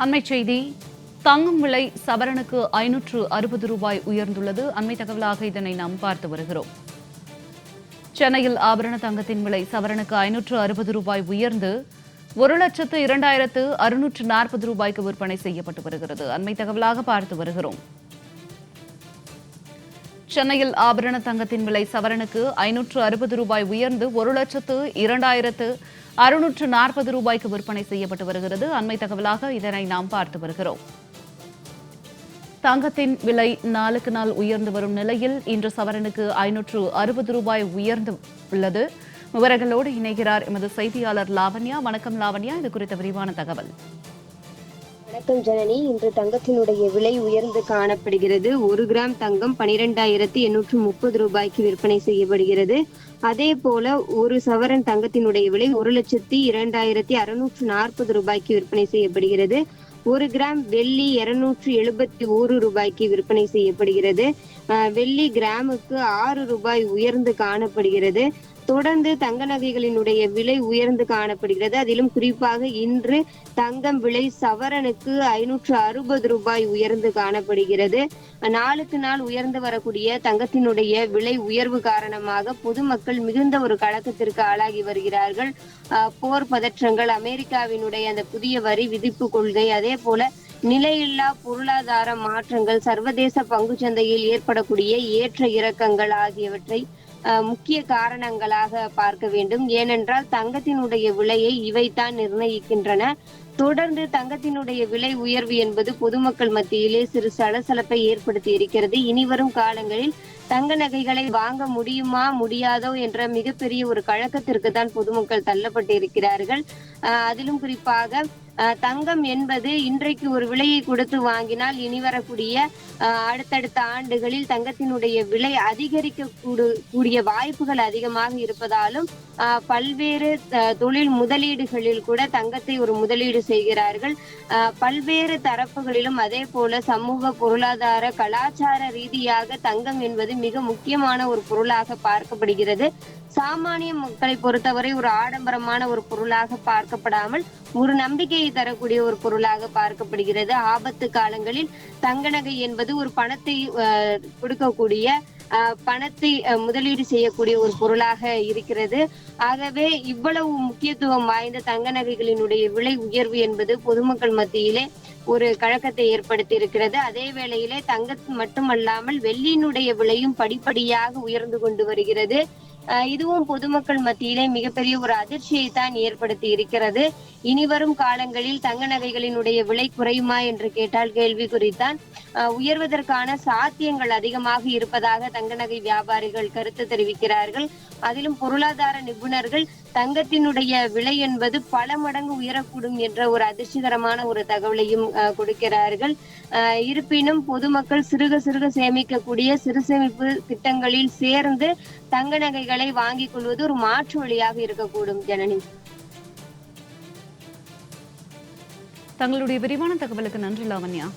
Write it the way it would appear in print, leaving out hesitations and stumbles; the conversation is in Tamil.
அண்மைச் செய்தி. தங்கம் விலை சவரனுக்கு 560 ரூபாய் உயர்ந்துள்ளது. அண்மை தகவலாக இதனை நாம் பார்த்து வருகிறோம். சென்னையில் ஆபரண தங்கத்தின் விலை சவரனுக்கு 560 ரூபாய் உயர்ந்து 1,02,640 ரூபாய்க்கு விற்பனை செய்யப்பட்டு வருகிறது. அண்மை தகவலாக பார்த்து வருகிறோம். சென்னையில் ஆபரண தங்கத்தின் விலை சவரனுக்கு 560 ரூபாய் உயர்ந்து 1,02,640 ரூபாய்க்கு விற்பனை செய்யப்பட்டு வருகிறது. அண்மை தகவலாக இதனை நாம் பார்த்து வருகிறோம். தங்கத்தின் விலை நாளுக்கு நாள் உயர்ந்து வரும் நிலையில் இன்று சவரனுக்கு 560 ரூபாய் உயர்ந்து உள்ளது. விவரங்களோடு இணைகிறார் எமது செய்தியாளர் லாவண்யா. வணக்கம் லாவண்யா, இது குறித்த விரிவான தகவல். வணக்கம் ஜனனி. இன்று தங்கத்தினுடைய விலை உயர்ந்து காணப்படுகிறது. 1 கிராம் தங்கம் 12,830 ரூபாய்க்கு விற்பனை செய்யப்படுகிறது. அதே போல ஒரு சவரன் தங்கத்தினுடைய விலை 1,02,640 ரூபாய்க்கு விற்பனை செய்யப்படுகிறது. 1 கிராம் வெள்ளி 271 ரூபாய்க்கு விற்பனை செய்யப்படுகிறது. வெள்ளி கிராமுக்கு 6 ரூபாய் உயர்ந்து காணப்படுகிறது. தொடர்ந்து தங்க நகைகளினுடைய விலை உயர்ந்து காணப்படுகிறது. அதிலும் குறிப்பாக இன்று தங்கம் விலை சவரனுக்கு 560 ரூபாய் உயர்ந்து காணப்படுகிறது. நாளுக்கு நாள் உயர்ந்து வரக்கூடிய தங்கத்தினுடைய விலை உயர்வு காரணமாக பொதுமக்கள் மிகுந்த ஒரு கலக்கத்திற்கு ஆளாகி வருகிறார்கள். போர் பதற்றங்கள், அமெரிக்காவினுடைய அந்த புதிய வரி விதிப்பு கொள்கை, அதே போல நிலையில்லா பொருளாதார மாற்றங்கள், சர்வதேச பங்குச்சந்தையில் ஏற்படக்கூடிய ஏற்ற இறக்கங்கள் ஆகியவற்றை முக்கிய காரணங்களாக பார்க்க வேண்டும். ஏனென்றால் தங்கத்தினுடைய விலையை இவைதான் நிர்ணயிக்கின்றன. தொடர்ந்து தங்கத்தினுடைய விலை உயர்வு என்பது பொதுமக்கள் மத்தியிலே சிறு சலசலப்பை ஏற்படுத்தி இருக்கிறது. இனிவரும் காலங்களில் தங்க நகைகளை வாங்க முடியுமா முடியாதோ என்ற மிகப்பெரிய ஒரு கழக்கத்திற்கு தான் பொதுமக்கள் தள்ளப்பட்டு இருக்கிறார்கள். அதிலும் குறிப்பாக தங்கம் என்பது இன்றைக்கு ஒரு விலையை கொடுத்து வாங்கினால் இனி வரக்கூடிய அடுத்தடுத்த ஆண்டுகளில் தங்கத்தினுடைய விலை அதிகரிக்க கூடிய வாய்ப்புகள் அதிகமாக இருப்பதாலும் பல்வேறு தொழில் முதலீடுகளில் கூட தங்கத்தை ஒரு முதலீடு செய்கிறார்கள். பல்வேறு தரப்புகளிலும் அதே போல சமூக, பொருளாதார, கலாச்சார ரீதியாக தங்கம் என்பது மிக முக்கியமான ஒரு பொருளாக பார்க்கப்படுகிறது. சாமானிய மக்களை பொறுத்தவரை ஒரு ஆடம்பரமான ஒரு பொருளாக பார்க்கப்படாமல் ஒரு நம்பிக்கையை தரக்கூடிய ஒரு பொருளாக பார்க்கப்படுகிறது. ஆபத்து காலங்களில் தங்க நகை என்பது ஒரு பணத்தை கொடுக்கக்கூடிய, பணத்தை முதலீடு செய்யக்கூடிய ஒரு பொருளாக இருக்கிறது. ஆகவே இவ்வளவு முக்கியத்துவம் வாய்ந்த தங்க நகைகளினுடைய விலை உயர்வு என்பது பொதுமக்கள் மத்தியிலே ஒரு கழக்கத்தை ஏற்படுத்தி இருக்கிறது. அதே வேளையிலே தங்கம் மட்டுமல்லாமல் வெள்ளியினுடைய விலையும் படிப்படியாக உயர்ந்து கொண்டு வருகிறது. இதுவும் பொதுமக்கள் மத்தியிலே மிகப்பெரிய ஒரு அதிர்ச்சியை தான் ஏற்படுத்தி இருக்கிறது. இனிவரும் காலங்களில் தங்க நகைகளினுடைய விலை குறையுமா என்று கேட்டால் கேள்விக்குறித்தான். உயர்வதற்கான சாத்தியங்கள் அதிகமாக இருப்பதாக தங்க நகை வியாபாரிகள் கருத்து தெரிவிக்கிறார்கள். அதிலும் பொருளாதார நிபுணர்கள் தங்கத்தினுடைய விலை என்பது பல மடங்கு உயரக்கூடும் என்ற ஒரு அதிர்ச்சிகரமான ஒரு தகவலையும் கொடுக்கிறார்கள். இருப்பினும் பொதுமக்கள் சிறுக சிறுக சேமிக்கக்கூடிய சிறு சேமிப்பு திட்டங்களில் சேர்ந்து தங்க நகைகளை வாங்கிக் கொள்வது ஒரு மாற்று வழியாக இருக்கக்கூடும். ஜனனி, தங்களுடைய விரிவான தகவலுக்கு நன்றி லாவண்யா.